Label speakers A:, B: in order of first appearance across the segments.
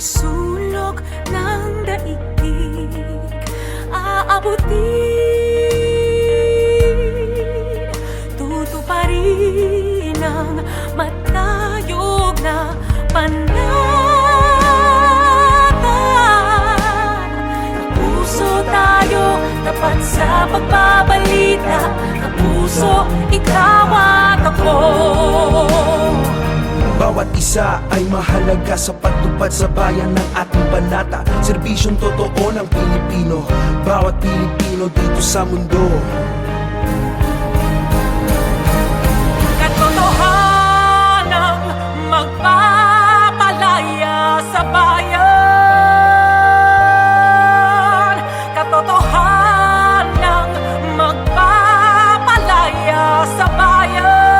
A: sulok ng daigdig aabutin. Tutuparin ang matayog na pananapan. Kapuso tayo, tapat sa pagbabalita. Kapuso, ikaw at ako.
B: Bawat isa ay mahalaga sa pagtupad sa bayan ng ating banata. Serbisyong totoo ng Pilipino, bawat Pilipino dito sa mundo.
A: Katotohanang magpapalaya sa bayan. Katotohanang magpapalaya sa bayan.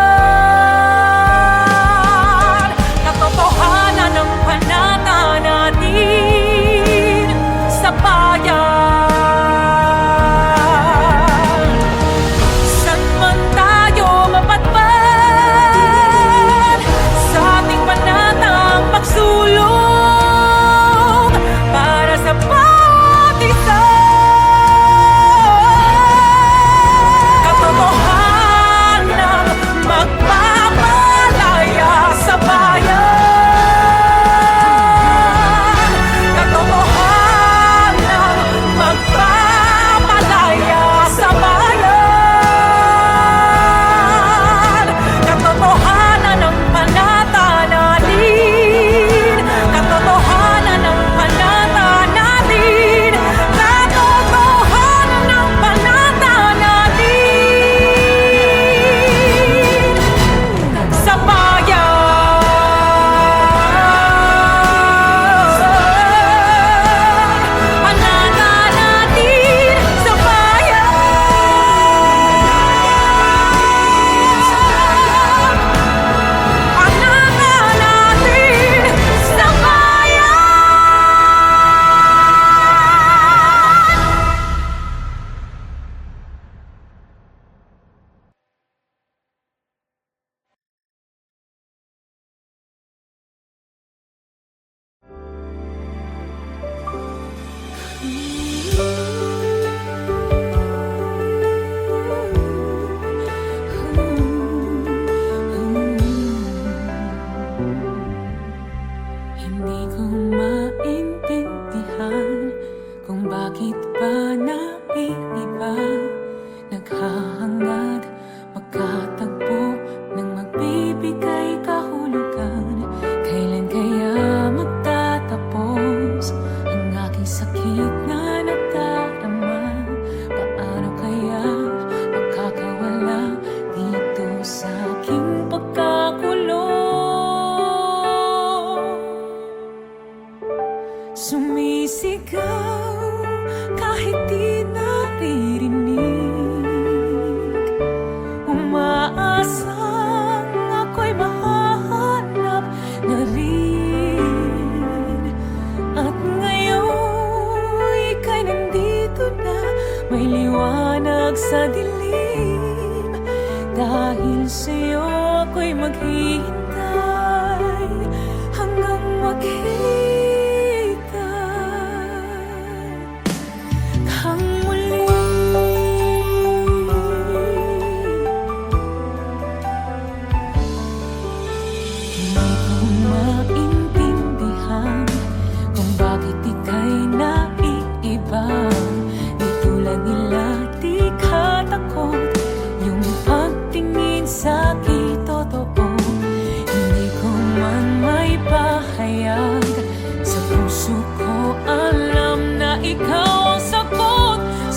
A: Sumisigaw kahit di naririnig, umaasang ako'y mahanap na rin. At ngayon ika'y nandito na, may liwanag sa dilim. Dahil sa'yo ako'y maghihintay hanggang maghihintay.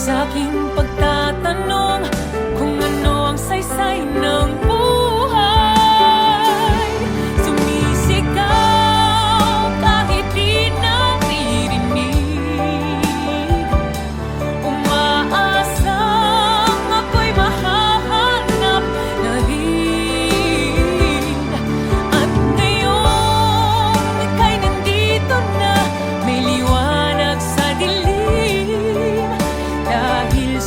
A: Sa aking pagtatanong kung ano ang saysay ng buhay, sumisigaw kahit di naririnig, umaasang ako'y mahahanap na rin. At ngayon ika'y nandito na, may liwanag sa dilim. Dahil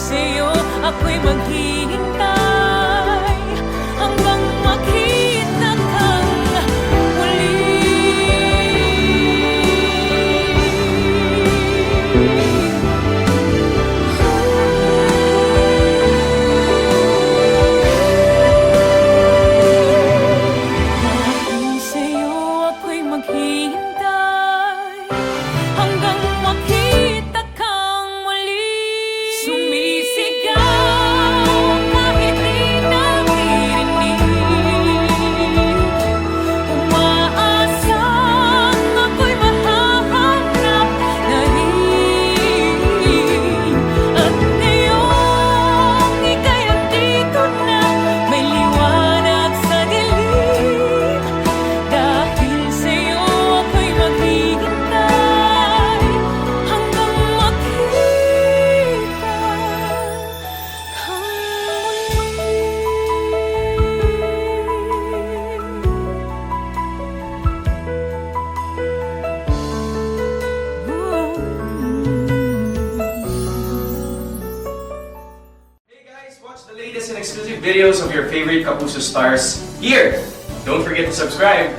C: music videos of your favorite Kapuso stars here. Don't forget to subscribe.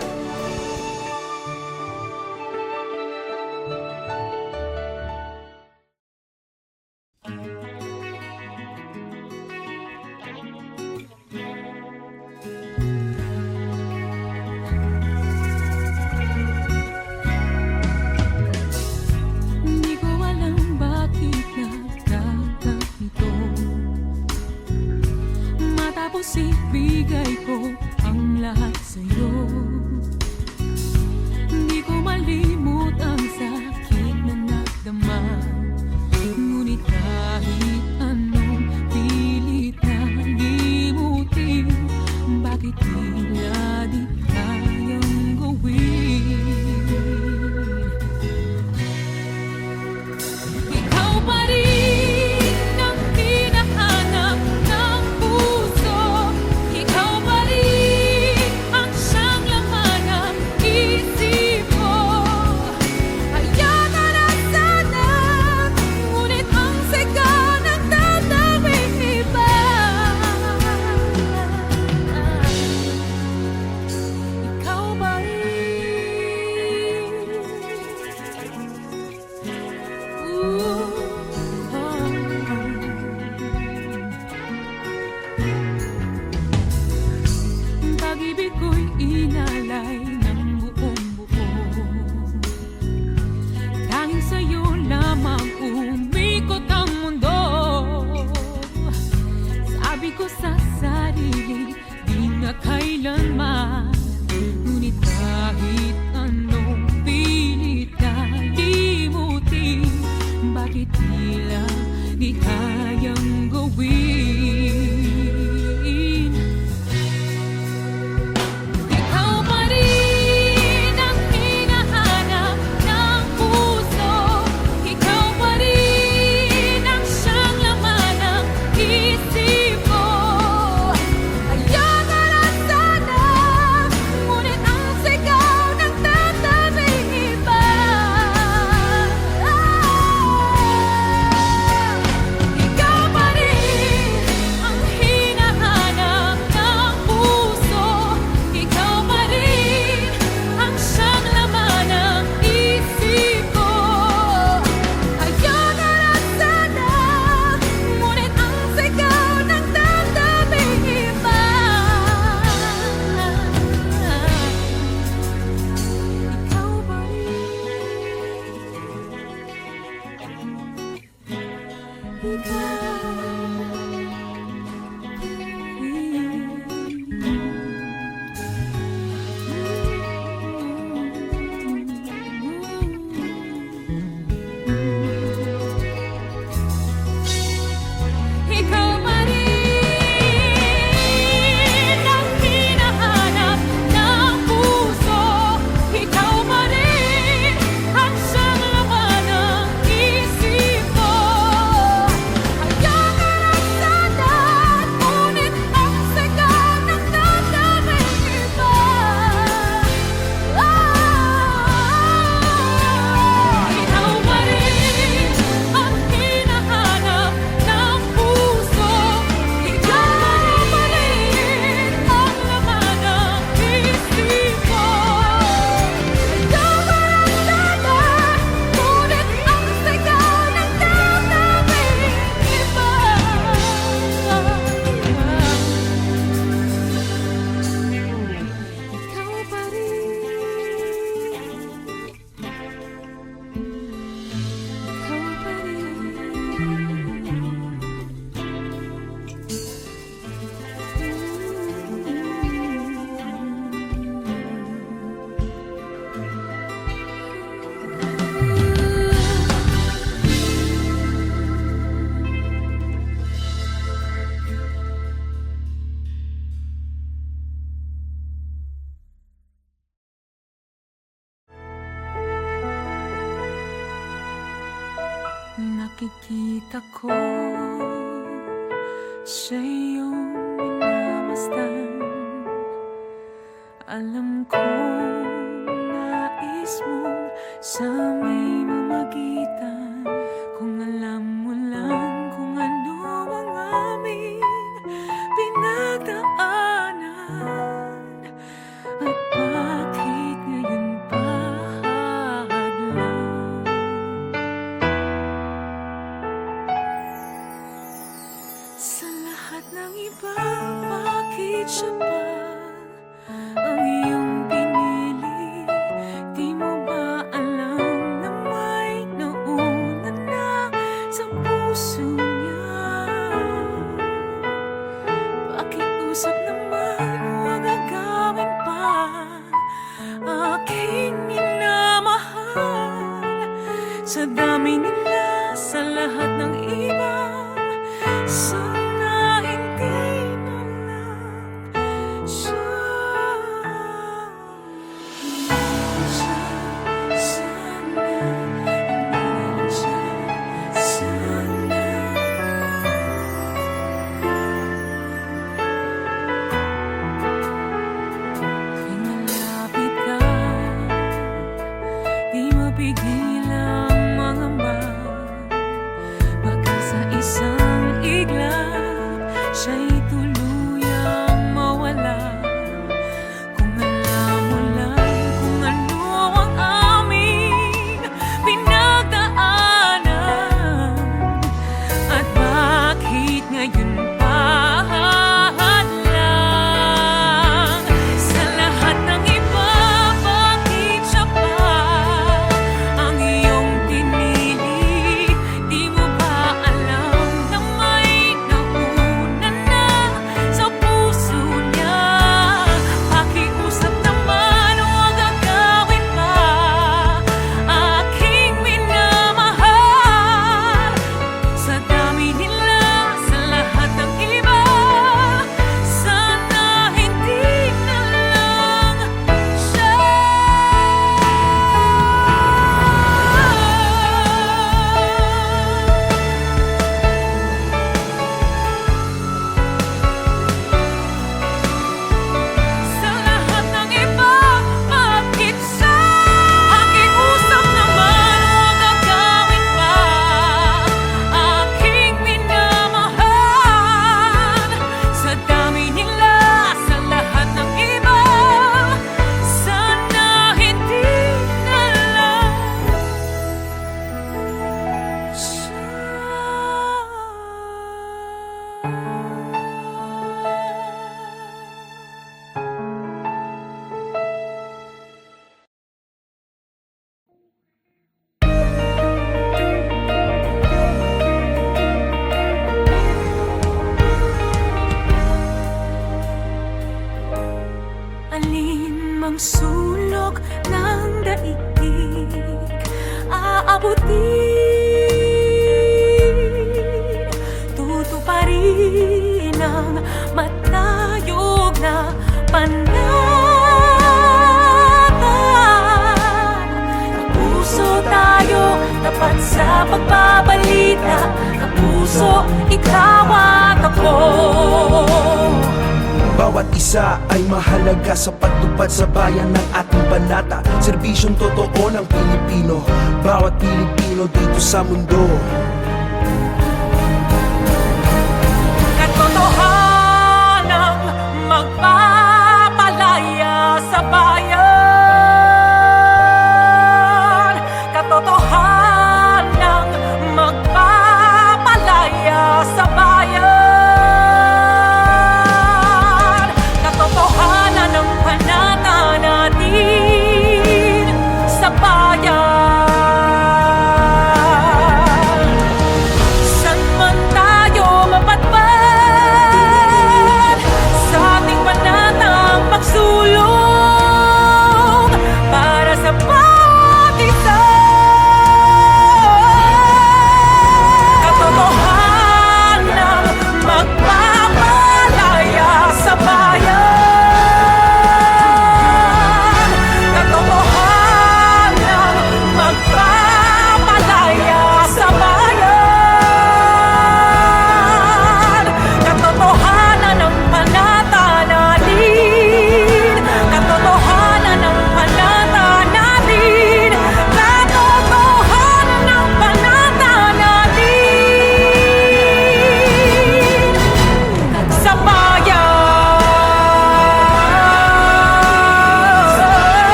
A: Hindi ko alam bakit nagkaganito. Matapos ibigay ko ang lahat sa'yo, hindi ko malimot ang sakit na nagdama. Ngunit kahit anong pilit na limutin, bakit tila di kayang gawin? Ikaw pa rin ang hinahanap ng puso. Ikaw pa rin ang siyang laman ng isip ko. Hayaan na sana, ngunit ang sigaw nagtatawid iba. Ikaw pa rin. Pag-ibig ko'y inalay ng buong buo. Tanging sa'yo lamang umikot ang mundo. Sabi ko sa sarili, di na kailanman. Ngunit kahit anong pilit na limutin, bakit tila di kayang gawin? Ikaw pa rin ang hinahanap ng puso. Ikaw pa rin ang siyang laman ng isip ko. Hayaan na sana, ngunit ang sigaw nagtatawid iba. Ikaw pa rin ang hinahanap ng puso. Ikaw pa rin ang siyang laman ng isip ko. Hayaan na sana, ngunit ang sigaw nagtatawid iba. Ikaw pa Ikaw pa rin ang hinahanap ng puso. Ikaw pa rin ang siyang laman ng isip ko. Hayaan na sana, ngunit ang sigaw nagtatawid iba. Ikaw pa rin ang hinahanap ng puso. Ikaw pa rin ang laman ng isip ko. Hayaan na sana, ngunit ang sigaw nagtatawid iba. Ikaw pa rin. Ikaw pa Nakikita ko sa iyong minamasdan. Alam kong nais mong sa may mamagitan. Kung alam mo lang kung ano ang aming pinag iba, bakit siya pa ang iyong pinili? Di mo ba alam na may nauna na sa puso niya? Pakiusap naman, huwag agawin pa aking minamahal. Sa dami nila, sa lahat ng iba, sana hindi na lang siya. Sana hindi siya. Sana. Tuwing malapit ka, di mapigil ang mangamba. Pagka sa isang iglap, siya'y tuluyang mawala. Kung alam mo lang kung ano ang aming pinagdaanan, at bakit ngayon pa hadlang. Sa lahat ng iba, bakit siya pa ang iyong pinili? Di mo ba alam na may nauna na sa puso niya? Pakiusap naman, huwag agawin pa aking minamahal. Sa dami nila, sa lahat ng iba, sana hindi na lang siya. Sa lahat ng iba, bakit siya? Pakiusap naman, huwag agawin pa aking minamahal. Sa dami nila, sa lahat ng iba, sana hindi na lang siya. Alin mang sulok ng daigdig aabutin, tutuparin ang matayog na pananapan. Kapuso tayo, tapat sa pagbabalita. Kapuso, ikaw at ako.
B: Bawat isa ay mahalaga sa pagtupad sa bayan ng ating banata. Serbisyong totoo ng Pilipino, bawat Pilipino dito sa mundo.
A: Katotohanang magpapalaya sa bayan. Katotohanang magpapalaya sa bayan. Katotohanan ng panata natin sa bayan.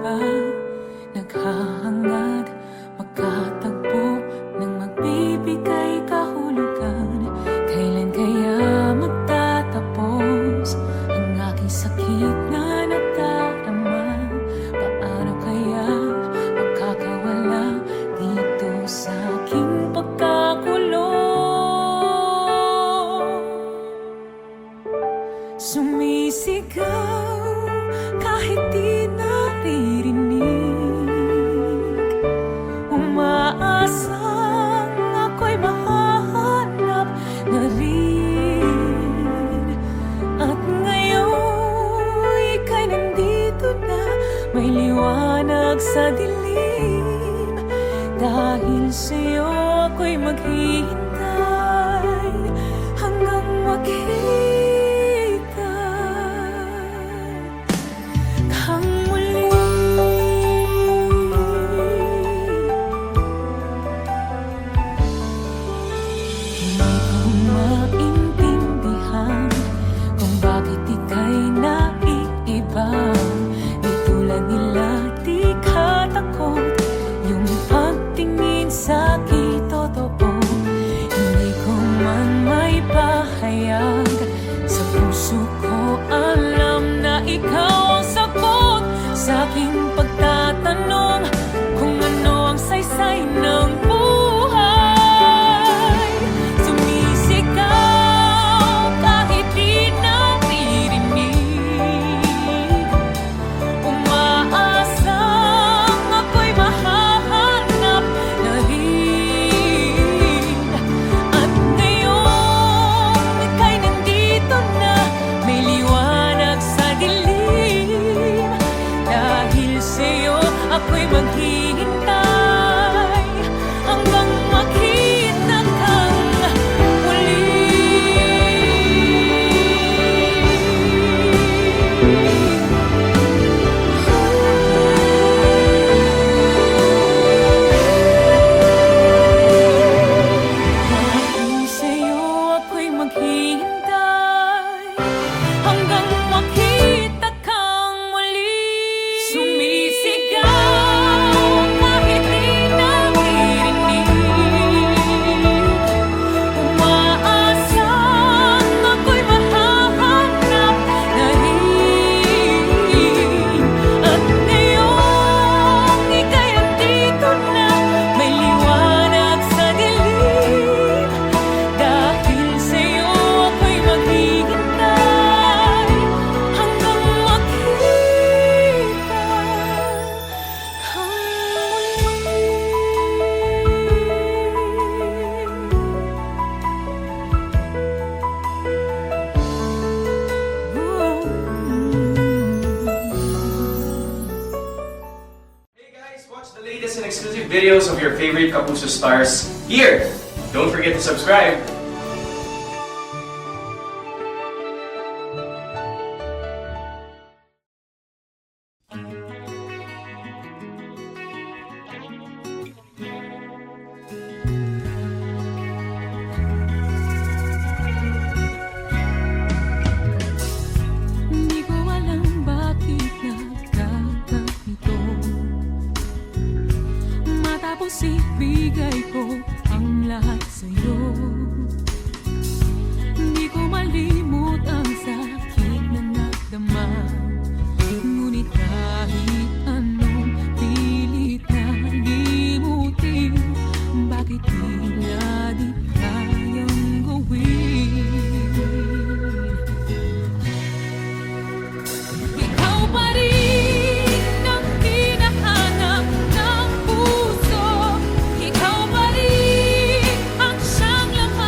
A: ba naghahangad magkatagpo ng magbibigay kahulugan? Kailan kaya magtatapos ang aking sakit na nadarama? Paano kaya makakawala dito sa aking pagkakulong? Sumisigaw kahit di naririnig, umaasang ako'y mahahanap na rin. At ngayon ika'y nandito na, may liwanag sa dilim. Dahil sa'yo ako'y maghihintay hanggang makita kang muli. Hindi ko maintindihan kung bakit ika'y naiibang. Di tulad nila, di ka takot. Yung pagtingin sa'kin totoo. Hindi ko man may pahayag sa puso ko, alam na ikaw ang sagot sa aking pagtatanong kung ano ang saysay ng buhay. Sumisigaw kahit di naririnig, umaasang ako'y mahahanap na rin. At ngayon ika'y nandito na, may liwanag sa dilim. Dahil sa'yo ako'y maghihintay hanggang makita kang muli. Dahil sa'yo ako'y maghihintay hanggang makita kang muli. Sumisigaw kahit di naririnig, umaasang ako'y mahahanap na rin. At ngayon ika'y andito na, may liwanag sa dilim. Dahil sa'yo ako'y maghihintay hanggang makita kang
C: Hey guys, watch the latest and exclusive videos of your favorite Kapuso stars here. Don't forget to subscribe.
A: Hindi ko alam bakit nagkaganito, matapos ibigay ko ang lahat sa'yo. Hindi ko malimot ang sakit na nadama, ngunit kahit anong pilit na limutin, bakit tila di kayang gawin? Ikaw pa rin ang hinahanap ng puso. Ikaw pa rin ang siyang lahat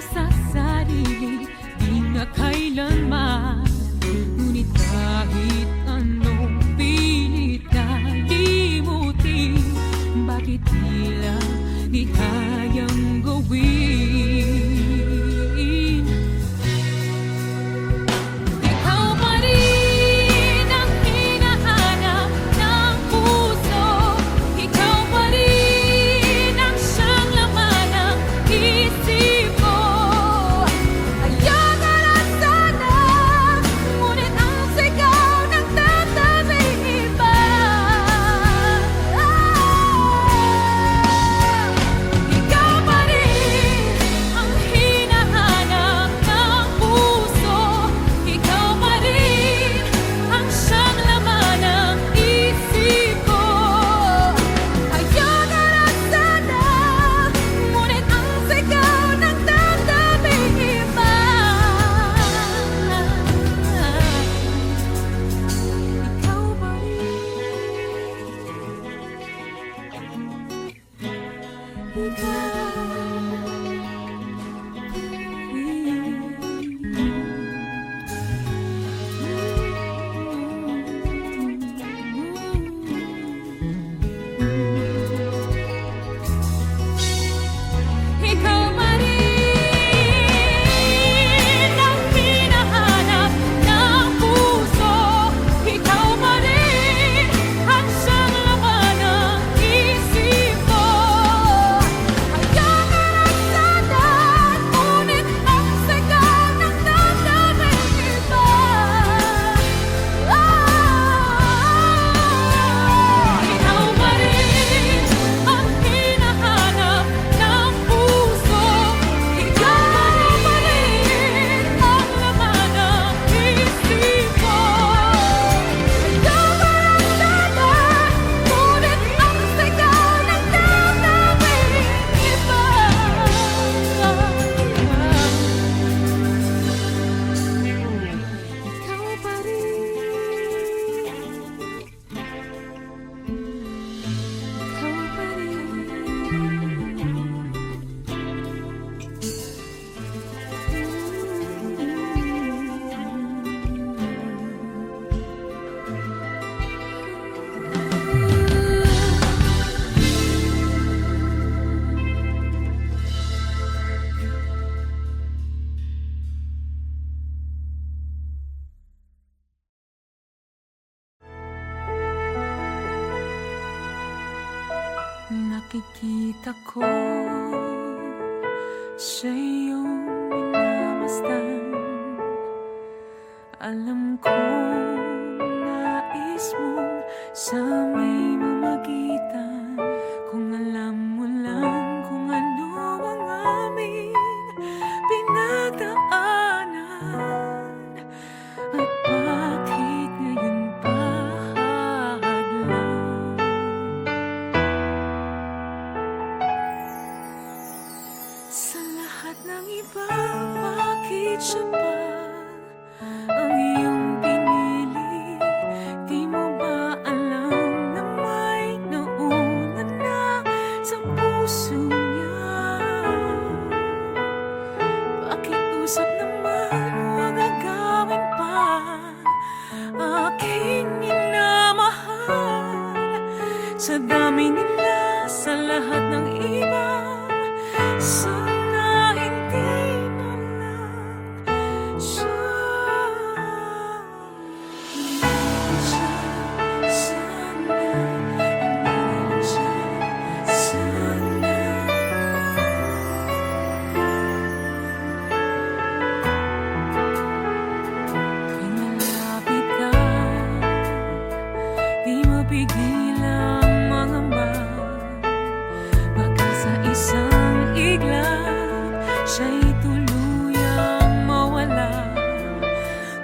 A: sa sarili, di na kailanman. Ngunit kahit anong pilit na limutin, bakit tila di kayang gawin? Ikaw pa rin ang hinahanap ng puso, ikaw pa rin ang siyang laman ng isip ko. Ayaw ka na sana, ngunit ang sigaw ng tatabing iba. Ikaw pa rin ang hinahanap ng puso, ikaw pa rin ang siyang laman ng isip ko. Ayaw ka na sana, ngunit ang sigaw ng tatabing iba. Ikaw pa Ikaw pa rin ang hinahanap ng puso, ikaw pa rin ang siyang laman ng isip ko. Ayaw ka na sana, ngunit ang sigaw ng tatabing iba. Ikaw pa rin ang hinahanap ng puso, ikaw pa rin ang laman ng isip ko. Ayaw ka na sana, ngunit ang sigaw ng tatabing iba. Ikaw pa rin, ikaw pa Nakikita ko sa iyong minamasdan. Alam kong nais mong sa may mamagitan. Kung alam mo lang kung ano ang aming pinagdaanan, at bakit ngayon pa hadlang. Sa lahat ng iba, bakit siya pa ang iyong pinili? Di mo ba alam na may nauna na sa puso niya? Pakiusap naman, huwag agawin pa aking minamahal. Sa dami nila, sa lahat ng iba, sana hindi man lang siya. Sana hindi siya. Sana tuwing malapit ka, di mapigil ang mangamba. Baka sa isang iglap, siya'y tuluyang mawala.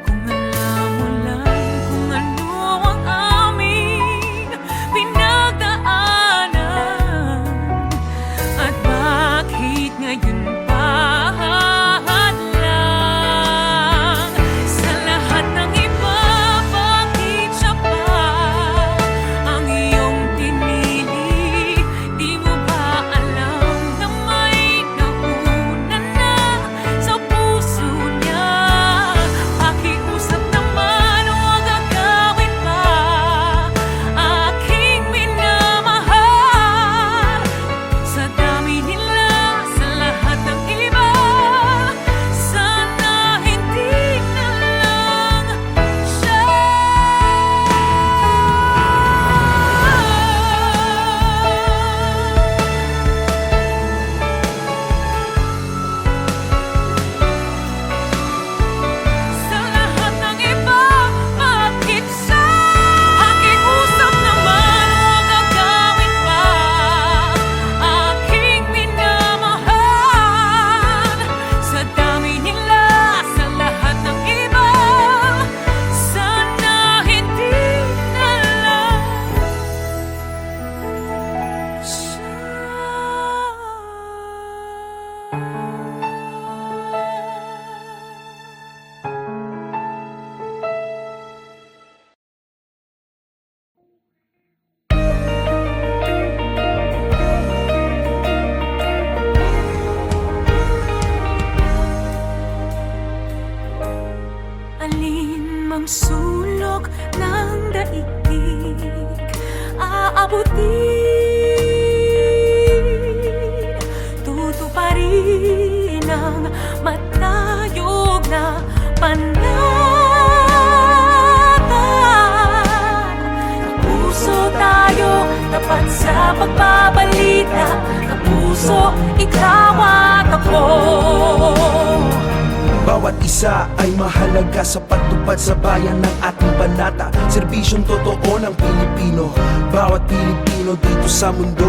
A: Kung alam mo lang kung ano ang aming pinagdaanan, at bakit ngayon pa hadlang. Sa lahat ng iba, bakit siya pa ang iyong pinili? Di mo ba alam na may nauna na sulok ng daigdig aabutin, tutuparin ang matayog na pananapan. Kapuso tayo, tapat sa pagbabalita. Kapuso, ikaw at ako.
B: Bawat isa ay mahalaga sa pagtupad sa bayan ng ating banata. Serbisyong totoo ng Pilipino, bawat Pilipino dito sa mundo.